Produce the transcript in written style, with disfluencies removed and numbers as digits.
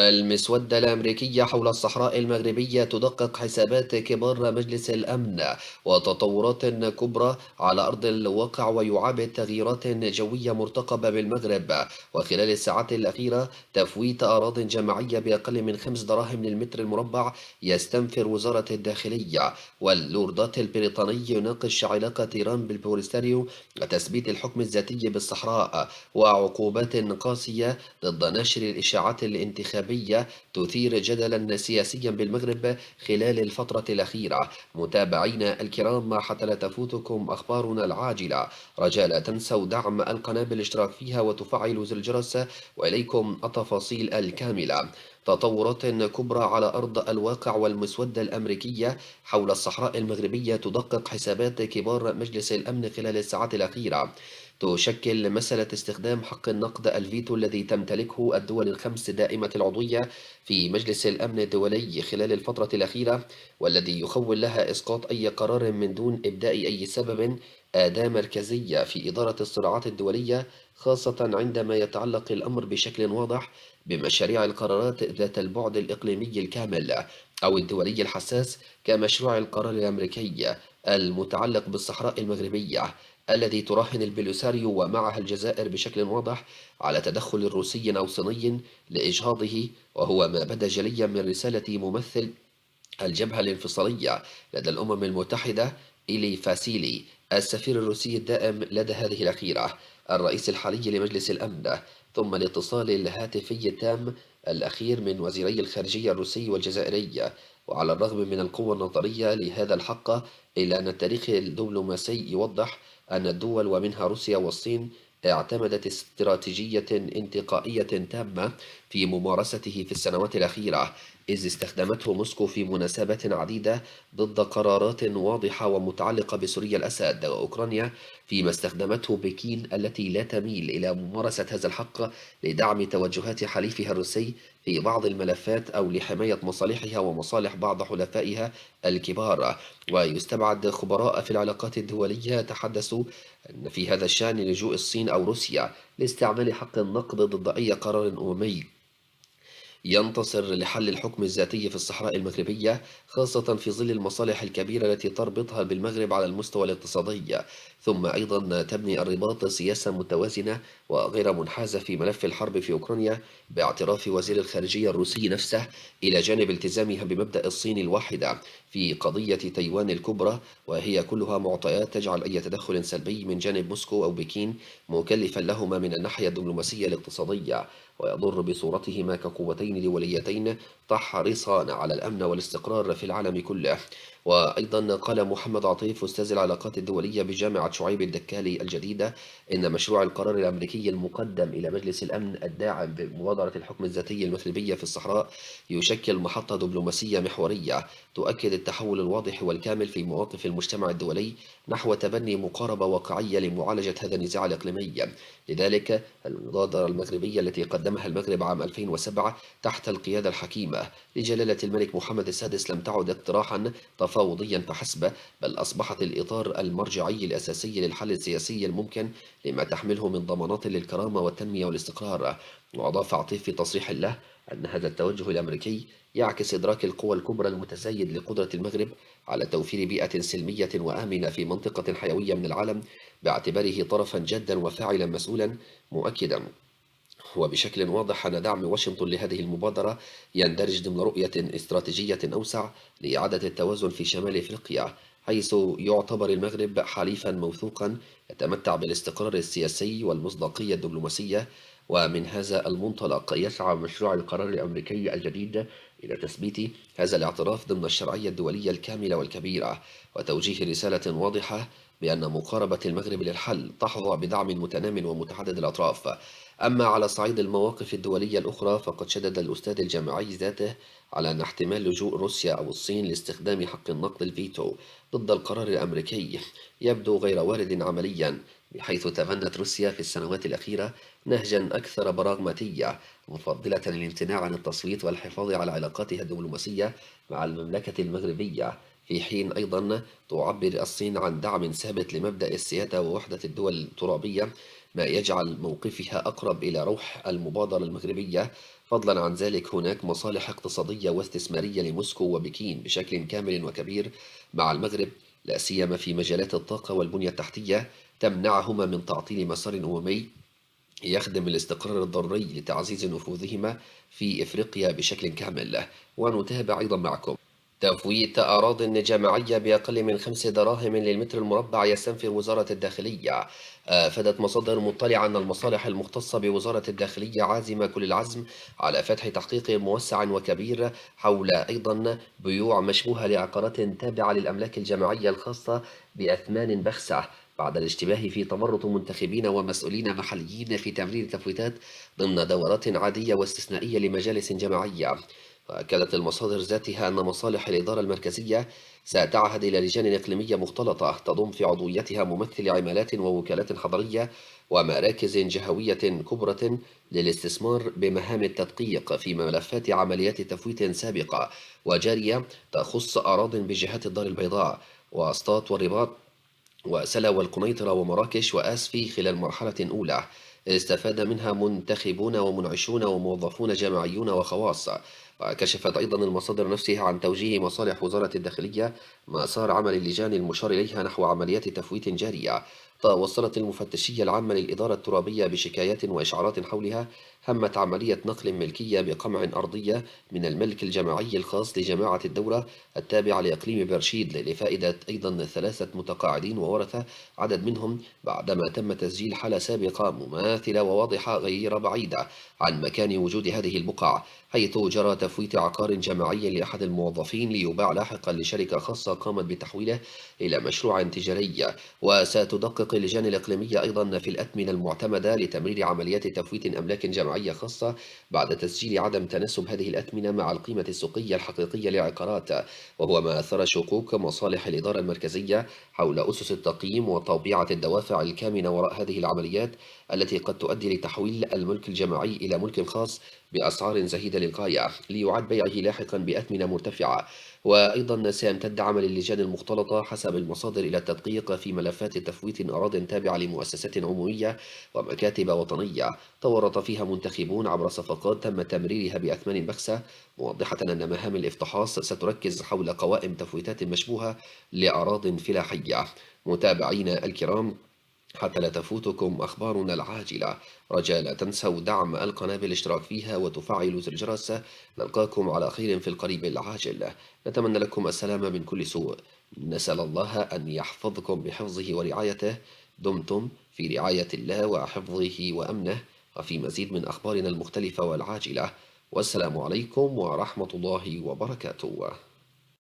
المسودة الأمريكية حول الصحراء المغربية تدقق حسابات كبار مجلس الأمن وتطورات كبرى على أرض الواقع، ويعابر تغييرات جوية مرتقبة بالمغرب. وخلال الساعات الأخيرة تفويت أراضٍ جماعية بأقل من 5 دراهم للمتر المربع يستنفر وزارة الداخلية. واللوردات البريطاني يناقش علاقة إيران بالبوليساريو وتثبيت الحكم الذاتي بالصحراء. وعقوبات قاسية ضد نشر الإشاعات الانتخابية تثير جدلا سياسيا بالمغرب خلال الفترة الأخيرة. متابعينا الكرام، حتى لا تفوتكم أخبارنا العاجلة، رجاء لا تنسوا دعم القناة بالاشتراك فيها وتفعلوا زر الجرس، وإليكم التفاصيل الكاملة. تطورات كبرى على أرض الواقع، والمسودة الأمريكية حول الصحراء المغربية تدقق حسابات كبار مجلس الأمن خلال الساعات الأخيرة. تشكل مسألة استخدام حق النقد الفيتو الذي تمتلكه الدول الخمس دائمة العضوية في مجلس الأمن الدولي خلال الفترة الأخيرة، والذي يخول لها إسقاط أي قرار من دون إبداء أي سبب أداة مركزية في إدارة الصراعات الدولية، خاصة عندما يتعلق الأمر بشكل واضح بمشاريع القرارات ذات البعد الإقليمي الكامل أو الدولي الحساس، كمشروع القرار الأمريكي المتعلق بالصحراء المغربية، الذي تراهن البوليساريو ومعها الجزائر بشكل واضح على تدخل روسي أو صيني لإجهاضه، وهو ما بدا جليا من رسالة ممثل الجبهة الانفصالية لدى الأمم المتحدة إيلي فاسيلي، السفير الروسي الدائم لدى هذه الأخيرة، الرئيس الحالي لمجلس الأمن. ثم الاتصال الهاتفي التام الأخير من وزيري الخارجية الروسي والجزائري. وعلى الرغم من القوة النظرية لهذا الحق، إلا أن التاريخ الدبلوماسي يوضح أن الدول ومنها روسيا والصين اعتمدت استراتيجية انتقائية تامة في ممارسته في السنوات الأخيرة، إذ استخدمته موسكو في مناسبات عديدة ضد قرارات واضحة ومتعلقة بسوريا الأسد وأوكرانيا، فيما استخدمته بكين التي لا تميل إلى ممارسة هذا الحق لدعم توجهات حليفها الروسي في بعض الملفات أو لحماية مصالحها ومصالح بعض حلفائها الكبار. ويستبعد خبراء في العلاقات الدولية تحدثوا أن في هذا الشأن لجوء الصين أو روسيا لاستعمال حق النقد ضد أي قرار أممي ينتصر لحل الحكم الذاتي في الصحراء المغربية، خاصة في ظل المصالح الكبيرة التي تربطها بالمغرب على المستوى الاقتصادي. ثم أيضا تبني الرباط سياسة متوازنة وغير منحازة في ملف الحرب في أوكرانيا، باعتراف وزير الخارجية الروسي نفسه، إلى جانب التزامها بمبدأ الصين الواحدة في قضية تايوان الكبرى، وهي كلها معطيات تجعل أي تدخل سلبي من جانب موسكو أو بكين مكلفا لهما من الناحية الدبلوماسية الاقتصادية، ويضر بصورتهما كقوتين دوليتين تحرصان على الأمن والاستقرار في العالم كله. وأيضا قال محمد عطيف أستاذ العلاقات الدولية بجامعة شعيب الدكالي الجديدة إن مشروع القرار الأمريكي المقدم إلى مجلس الأمن الداعم بمبادرة الحكم الذاتي المغربية في الصحراء يشكل محطة دبلوماسية محورية تؤكد التحول الواضح والكامل في مواقف المجتمع الدولي نحو تبني مقاربة واقعية لمعالجة هذا النزاع الإقليمي. لذلك المبادرة المغربية التي قدمها المغرب عام 2007 تحت القيادة الحكيمة لجلالة الملك محمد السادس لم تعد اقتراحا تفاوضيا فحسب، بل أصبحت الإطار المرجعي الأساسي للحل السياسي الممكن لما تحمله من ضمانات للكرامة والتنمية والاستقرار. وأضاف عطيف في تصريح له أن هذا التوجه الأمريكي يعكس إدراك القوى الكبرى المتزايد لقدرة المغرب على توفير بيئة سلمية وآمنة في منطقة حيوية من العالم، باعتباره طرفا جادا وفاعلا مسؤولا، مؤكدا وبشكل واضح أن دعم واشنطن لهذه المبادرة يندرج ضمن رؤية استراتيجية أوسع لإعادة التوازن في شمال أفريقيا، حيث يعتبر المغرب حليفا موثوقا يتمتع بالاستقرار السياسي والمصداقية الدبلوماسية. ومن هذا المنطلق يسعى مشروع القرار الأمريكي الجديد إلى تثبيت هذا الاعتراف ضمن الشرعية الدولية الكاملة والكبيرة، وتوجيه رسالة واضحة بأن مقاربة المغرب للحل تحظى بدعم متنام ومتعدد الأطراف. أما على صعيد المواقف الدولية الأخرى، فقد شدد الأستاذ الجامعي ذاته على أن احتمال لجوء روسيا أو الصين لاستخدام حق النقد الفيتو ضد القرار الأمريكي يبدو غير وارد عمليا، بحيث تبنت روسيا في السنوات الأخيرة نهجا أكثر براغماتية، مفضلة الامتناع عن التصويت والحفاظ على علاقاتها الدبلوماسية مع المملكة المغربية، في حين أيضا تعبر الصين عن دعم ثابت لمبدأ السيادة ووحدة الدول الترابية، ما يجعل موقفها أقرب إلى روح المبادرة المغربية. فضلا عن ذلك هناك مصالح اقتصادية واستثمارية لموسكو وبكين بشكل كامل وكبير مع المغرب، لا سيما في مجالات الطاقة والبنية التحتية، تمنعهما من تعطيل مسار أممي يخدم الاستقرار الضروري لتعزيز نفوذهما في إفريقيا بشكل كامل. ونتابع أيضا معكم تفويت أراضٍ جماعية بأقل من 5 دراهم للمتر المربع يستنفر وزارة الداخلية. أفادت مصادر مطلعة أن المصالح المختصة بوزارة الداخلية عازمة كل العزم على فتح تحقيق موسع وكبير حول أيضا بيوع مشبوهة لعقارات تابعة للأملاك الجماعية الخاصة بأثمان بخسة، بعد الاشتباه في تورط منتخبين ومسؤولين محليين في تمرير تفويتات ضمن دورات عادية واستثنائية لمجالس جماعية. وأكدت المصادر ذاتها أن مصالح الإدارة المركزية ستعهد إلى لجان إقليمية مختلطة تضم في عضويتها ممثل عمالات ووكالات حضرية ومراكز جهوية كبرى للاستثمار بمهام التدقيق في ملفات عمليات تفويت سابقة وجارية تخص أراضٍ بجهات الدار البيضاء وأسطات والرباط وسلا والقنيطرة ومراكش وآسفي خلال مرحلة أولى استفاد منها منتخبون ومنعشون وموظفون جماعيون وخواص. وكشفت أيضا المصادر نفسها عن توجيه مصالح وزارة الداخلية مسار عمل اللجان المشار إليها نحو عمليات تفويت جارية. توصلت المفتشية العامة للإدارة الترابية بشكايات وإشعارات حولها همة عملية نقل ملكية بقمع أرضية من الملك الجماعي الخاص لجماعة الدورة التابعة لإقليم برشيد لفائدة أيضا 3 متقاعدين وورثة، عدد منهم بعدما تم تسجيل حالة سابقة مماثلة وواضحة غير بعيدة عن مكان وجود هذه البقع، حيث جرى تفويت عقار جماعي لأحد الموظفين ليباع لاحقا لشركة خاصة قامت بتحويله إلى مشروع تجاري. وستدقق اللجان الإقليمية أيضا في الأثمنة المعتمدة لتمرير عمليات تفويت أملاك جماعية خاصة بعد تسجيل عدم تناسب هذه الأثمنة مع القيمة السوقية الحقيقية للعقارات، وهو ما أثار شكوك مصالح الإدارة المركزية حول أسس التقييم وطبيعة الدوافع الكامنة وراء هذه العمليات التي قد تؤدي لتحويل الملك الجماعي إلى ملك خاص بأسعار زهيدة للغاية ليعاد بيعه لاحقا بأثمنة مرتفعة. وأيضا سيمتد عمل اللجان المختلطة حسب المصادر إلى التدقيق في ملفات تفويت أراضٍ تابعة لمؤسسات عمومية ومكاتب وطنية تورط فيها منتخبون عبر صفقات تم تمريرها بأثمان بخسة، موضحة أن مهام الإفحاص ستركز حول قوائم تفويتات مشبوهة لأراضٍ فلاحية. متابعينا الكرام، حتى لا تفوتكم أخبارنا العاجلة، رجاء لا تنسوا دعم القناة بالاشتراك فيها وتفعلوا زر الجرس. نلقاكم على خير في القريب العاجل، نتمنى لكم السلامة من كل سوء، نسأل الله أن يحفظكم بحفظه ورعايته. دمتم في رعاية الله وحفظه وأمنه، وفي مزيد من أخبارنا المختلفة والعاجلة، والسلام عليكم ورحمة الله وبركاته.